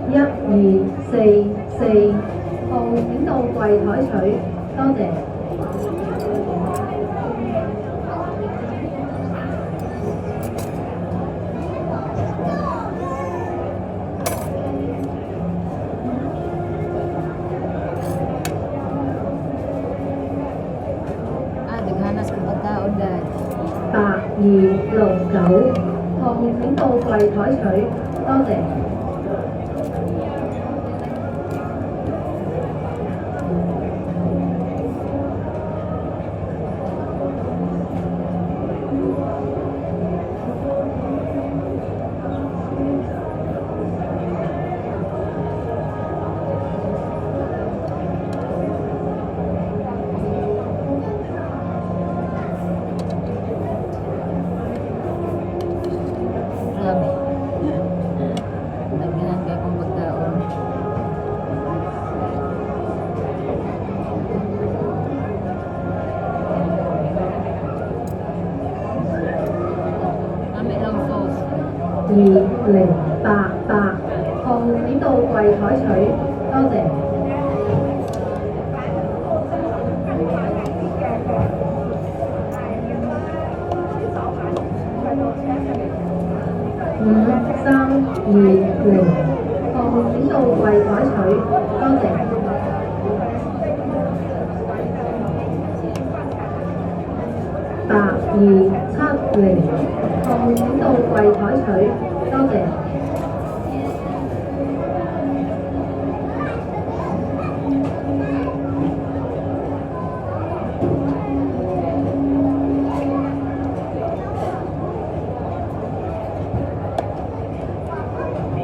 1244號請到櫃台取，多謝。Naghanas ko pagkaon dahil. 8269號請到櫃台取，多謝。Marami. Naghanan kayo kong pagkaon. Kami lang sauce. 2088號請到櫃台取，多謝。5320號請到櫃台取，多謝。8270號請到櫃台取，多謝。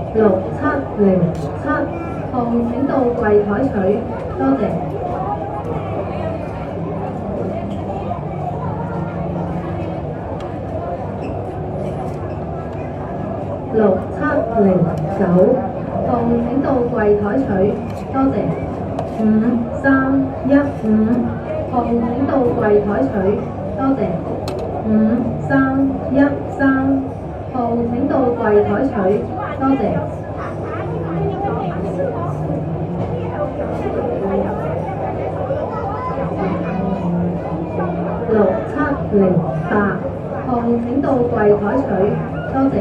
6707號請到櫃台取，多謝。6709號請到櫃台取，多謝。5315號請到櫃台取，多謝。5313號請到櫃台取，多謝。6708號請到櫃台取，多謝。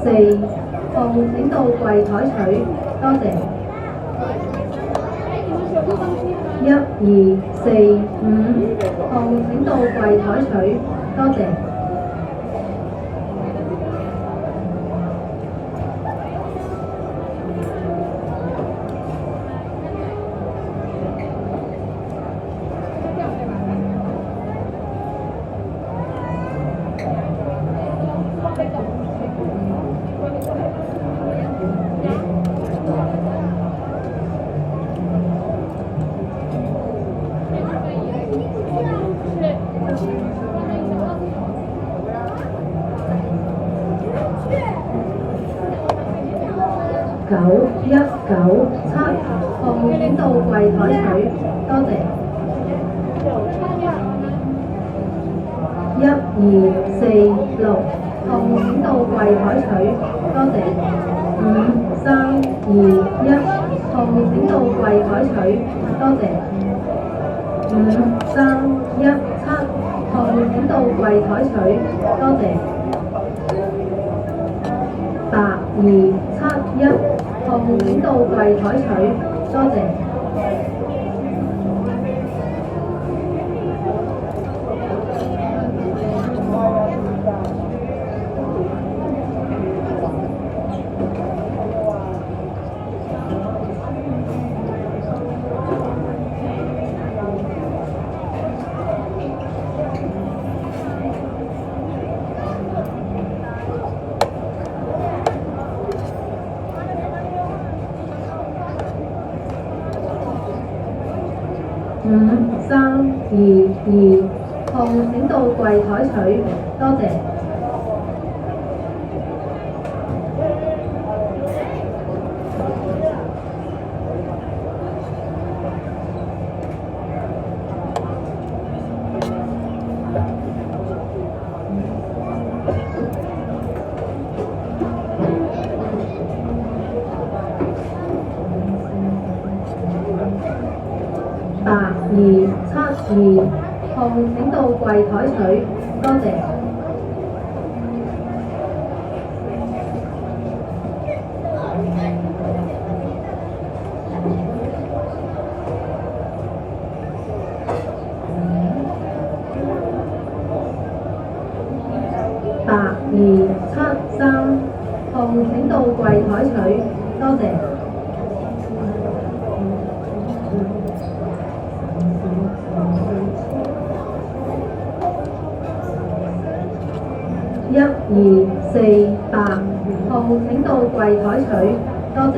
5324號請到櫃台取，多謝。1245號請到櫃台取，多謝。9197號請到櫃台取，多謝。1246號請到櫃台取，多謝。5321號請到櫃台取，多謝。5317號請到櫃台取，多謝。8271號請到櫃台取，多謝。5、3、2、2，號請到櫃台取，多謝。8272，號請到櫃台取，多謝。8273，號請到櫃台取，多謝。1248，號請到櫃台取，多謝。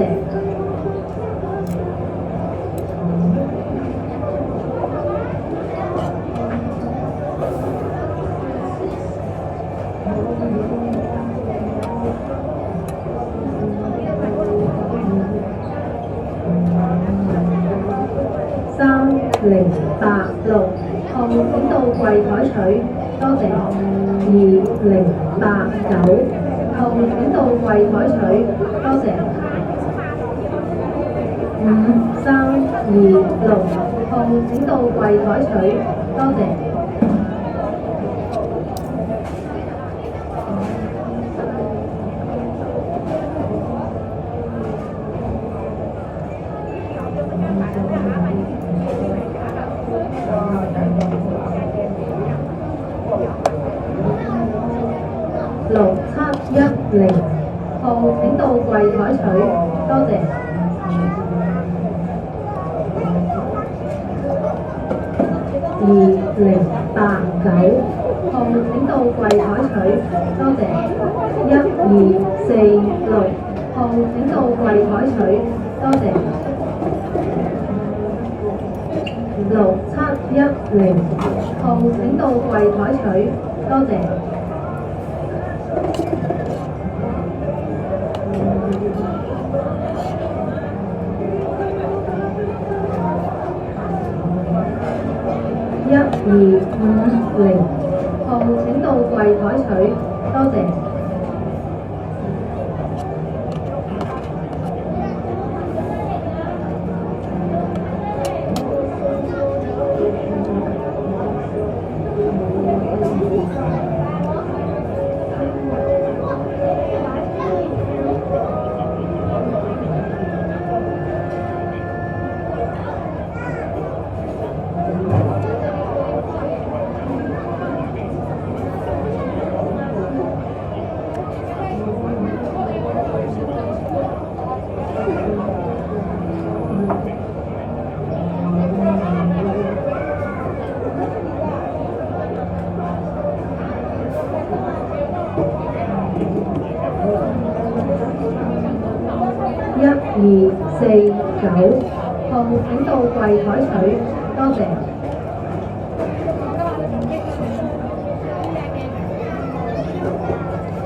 3086，號請到櫃台取，多謝。2089，號請到櫃台取，多謝。5326，號請到櫃台取，多謝。6710，號請到櫃台取，多謝。2089，號請到櫃台取，多謝。1246，號請到櫃台取，多謝。6710，號請到櫃台取，多謝。1250，號請到櫃台取，多謝。1249，號請到櫃台取，多謝。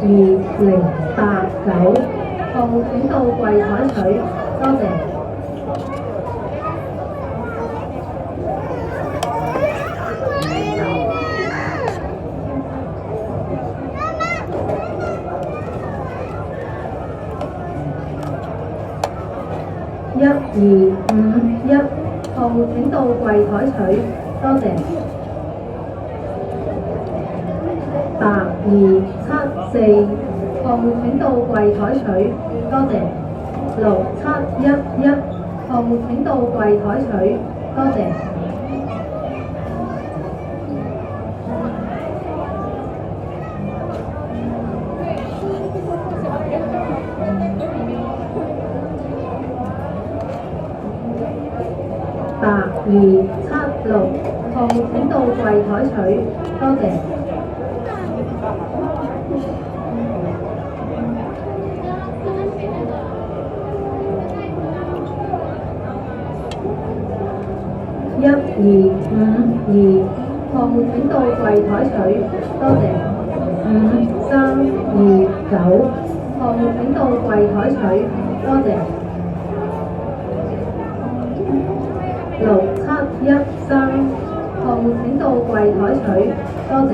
2089，號請到櫃台取，多謝。1251，號請到櫃台取，多謝。8274，號請到櫃台取，多謝。6711，項目請到櫃台取，多謝。8276項目請到櫃台取，多謝。1252項目請到櫃台取，多謝。5329項目請到櫃台取，多謝。6713項目請到櫃台取，多謝。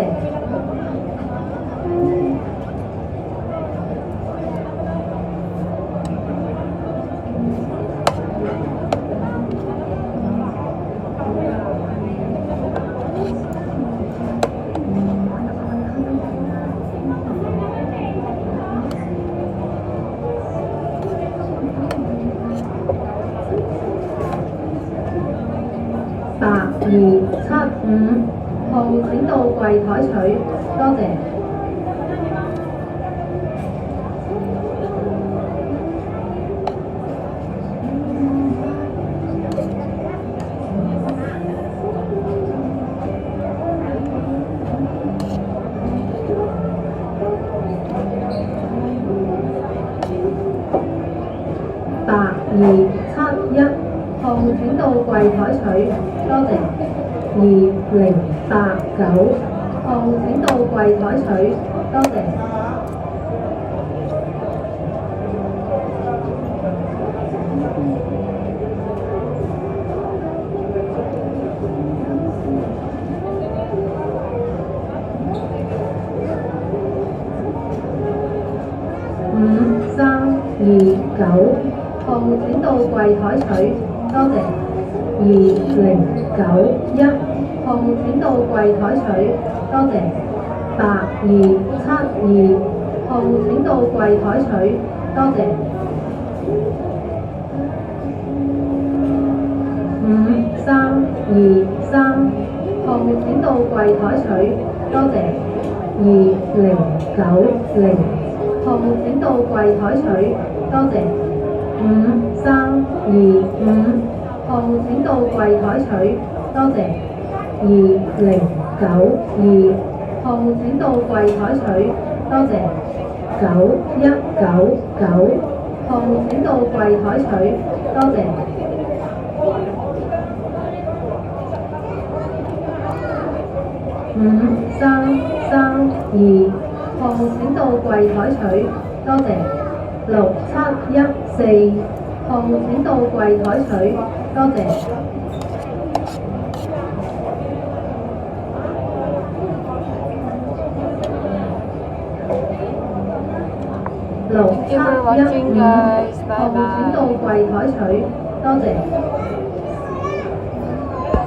8275項目請到櫃台取，多謝。8271項目請到櫃台取，多謝。2089項目請到櫃台取，多謝。5329項目請到櫃台取，多謝。2091項目請到櫃台取，多謝。8272項目請到櫃台取，多謝。5323項目請到櫃台取，多謝。2090項目請到櫃台取，多謝。5325項目請到櫃台取，多謝。2092項目請到櫃台取，多謝。9199項目請到櫃台取，多謝。5332項目請到櫃台取，多謝。6714項目請到櫃台取，多謝。Thank you for watching, guys. 項目請 Bye 到 bye. 櫃台取，多謝。